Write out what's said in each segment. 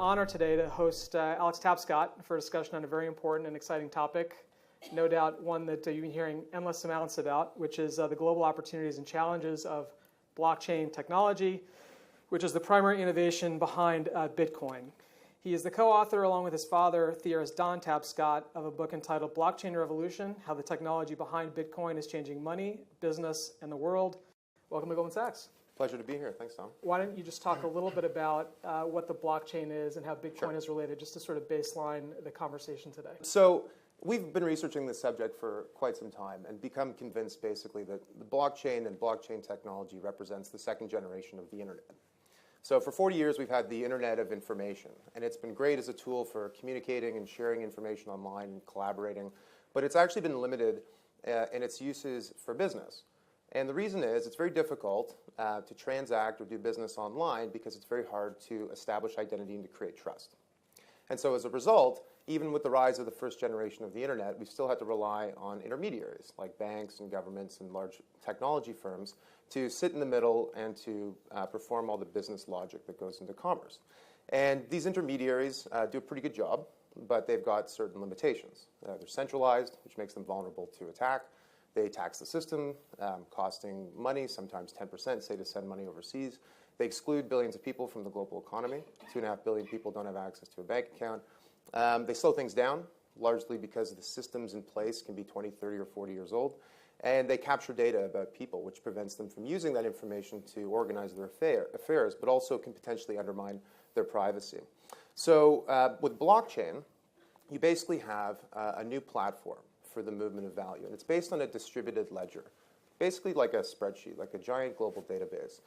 honor today to host Alex Tapscott for a discussion on a very important and exciting topic. No doubt one that you've been hearing endless amounts about, which is the global opportunities and challenges of blockchain technology, which is the primary innovation behind Bitcoin. He is the co-author, along with his father, theorist Don Tapscott, of a book entitled Blockchain Revolution: How the Technology Behind Bitcoin is Changing Money, Business, and the World. Welcome to Goldman Sachs. Pleasure to be here. Thanks, Tom. Why don't you just talk a little bit about what the blockchain is and how Bitcoin is related, just to sort of baseline the conversation today. So we've been researching this subject for quite some time and become convinced basically that the blockchain and blockchain technology represents the second generation of the internet. So for 40 years, we've had the Internet of Information, and it's been great as a tool for communicating and sharing information online and collaborating, but it's actually been limited in its uses for business. And the reason is it's very difficult to transact or do business online because it's very hard to establish identity and to create trust. And so as a result, even with the rise of the first generation of the internet, we still had to rely on intermediaries like banks and governments and large technology firms to sit in the middle and to perform all the business logic that goes into commerce. And these intermediaries do a pretty good job, but they've got certain limitations. They're centralized, which makes them vulnerable to attack. They tax the system, costing money, sometimes 10%, say, to send money overseas. They exclude billions of people from the global economy. 2.5 billion people don't have access to a bank account. They slow things down, largely because the systems in place can be 20, 30, or 40 years old. And they capture data about people, which prevents them from using that information to organize their affairs, but also can potentially undermine their privacy. So with blockchain, you basically have a new platform for the movement of value. And it's based on a distributed ledger, basically like a spreadsheet, like a giant global database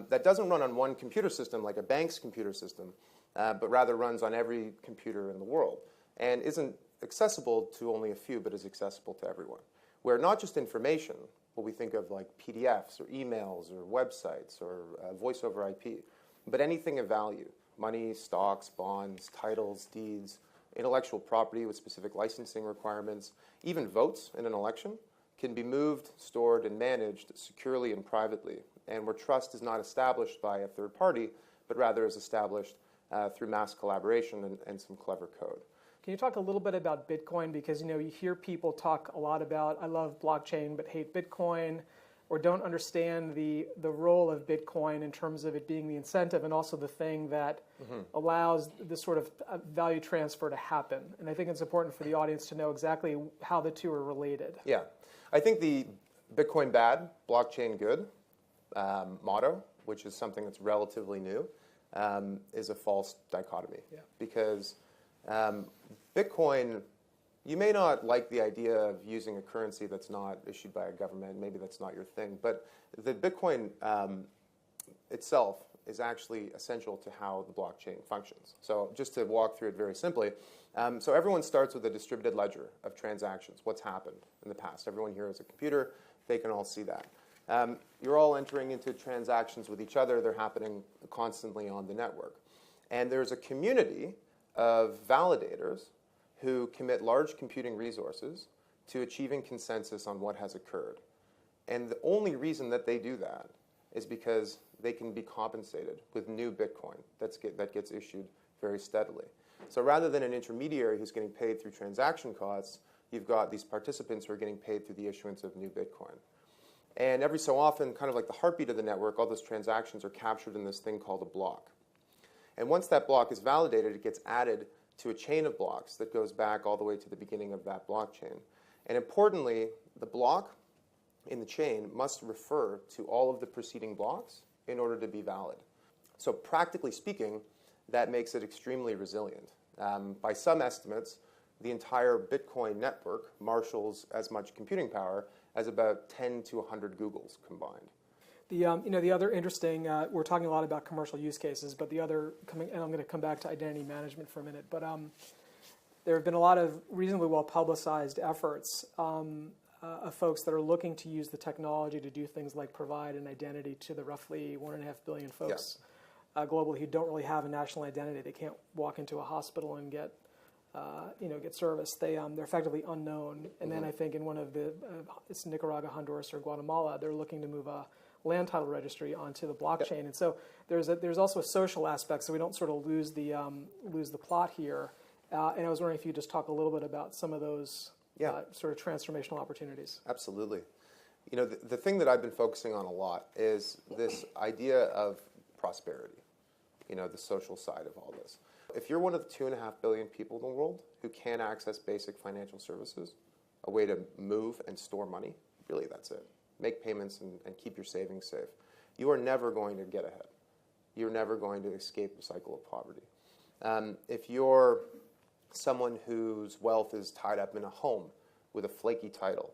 that doesn't run on one computer system like a bank's computer system, but rather runs on every computer in the world and isn't accessible to only a few, but is accessible to everyone. Where not just information, what we think of like PDFs or emails or websites or voice over IP, but anything of value: money, stocks, bonds, titles, deeds, intellectual property with specific licensing requirements, even votes in an election can be moved, stored, and managed securely and privately, and where trust is not established by a third party, but rather is established through mass collaboration and some clever code. Can you talk a little bit about Bitcoin? Because you hear people talk a lot about, I love blockchain but hate Bitcoin, or don't understand the role of Bitcoin in terms of it being the incentive and also the thing that allows this sort of value transfer to happen. And I think it's important for the audience to know exactly how the two are related. Yeah. I think the Bitcoin bad, blockchain good motto, which is something that's relatively new, is a false dichotomy. Yeah. Because Bitcoin, you may not like the idea of using a currency that's not issued by a government. Maybe that's not your thing. But the Bitcoin itself is actually essential to how the blockchain functions. So just to walk through it very simply, so everyone starts with a distributed ledger of transactions, what's happened in the past. Everyone here has a computer. They can all see that. You're all entering into transactions with each other. They're happening constantly on the network. And there's a community of validators who commit large computing resources to achieving consensus on what has occurred. And the only reason that they do that is because they can be compensated with new Bitcoin that gets issued very steadily. So rather than an intermediary who's getting paid through transaction costs, you've got these participants who are getting paid through the issuance of new Bitcoin. And every so often, kind of like the heartbeat of the network, all those transactions are captured in this thing called a block. And once that block is validated, it gets added to a chain of blocks that goes back all the way to the beginning of that blockchain. And importantly, the block in the chain must refer to all of the preceding blocks in order to be valid. So practically speaking, that makes it extremely resilient. By some estimates, the entire Bitcoin network marshals as much computing power as about 10 to 100 Googles combined. The other interesting, we're talking a lot about commercial use cases, but the other, and I'm going to come back to identity management for a minute, but there have been a lot of reasonably well-publicized efforts of folks that are looking to use the technology to do things like provide an identity to the roughly 1.5 billion folks globally who don't really have a national identity. They can't walk into a hospital and get service. They're effectively unknown. And then I think in one of it's Nicaragua, Honduras, or Guatemala, they're looking to move a land title registry onto the blockchain. And so there's also a social aspect, so we don't sort of lose the plot here. And I was wondering if you could just talk a little bit about some of those sort of transformational opportunities. Absolutely. You know, the thing that I've been focusing on a lot is this idea of prosperity, you know, the social side of all this. If you're one of the 2.5 billion people in the world who can't access basic financial services, a way to move and store money, really that's it. Make payments and keep your savings safe. You are never going to get ahead. You're never going to escape the cycle of poverty. If you're someone whose wealth is tied up in a home with a flaky title,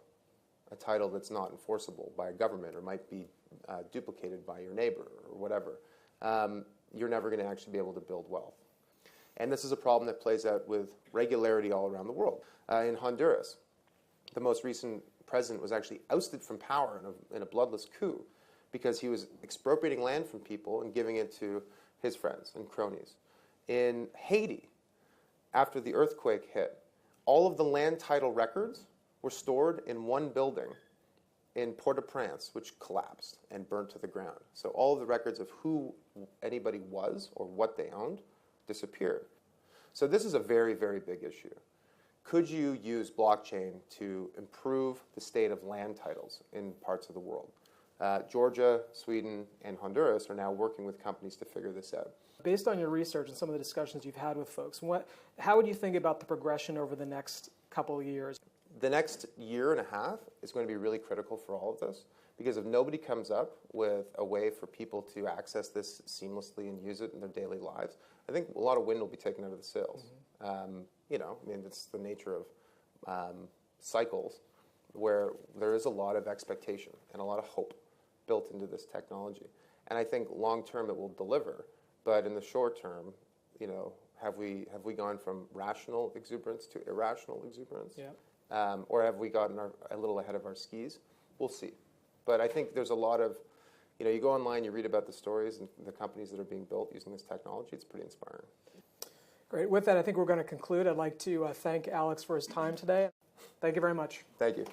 a title that's not enforceable by a government or might be duplicated by your neighbor or whatever, you're never going to actually be able to build wealth. And this is a problem that plays out with regularity all around the world. In Honduras, the most recent president was actually ousted from power in a bloodless coup because he was expropriating land from people and giving it to his friends and cronies. In Haiti, after the earthquake hit, all of the land title records were stored in one building in Port-au-Prince, which collapsed and burnt to the ground. So all of the records of who anybody was or what they owned disappeared. So this is a very, very big issue. Could you use blockchain to improve the state of land titles in parts of the world? Georgia, Sweden, and Honduras are now working with companies to figure this out. Based on your research and some of the discussions you've had with folks, how would you think about the progression over the next couple of years? The next year and a half is going to be really critical for all of this, because if nobody comes up with a way for people to access this seamlessly and use it in their daily lives, I think a lot of wind will be taken out of the sails. You know, I mean, it's the nature of cycles where there is a lot of expectation and a lot of hope built into this technology. And I think long term it will deliver, but in the short term, you know, have we gone from rational exuberance to irrational exuberance? Yeah. Or have we gotten a little ahead of our skis? We'll see. But I think there's a lot of, you know, you go online, you read about the stories and the companies that are being built using this technology. It's pretty inspiring. Great. With that, I think we're going to conclude. I'd like to thank Alex for his time today. Thank you very much. Thank you.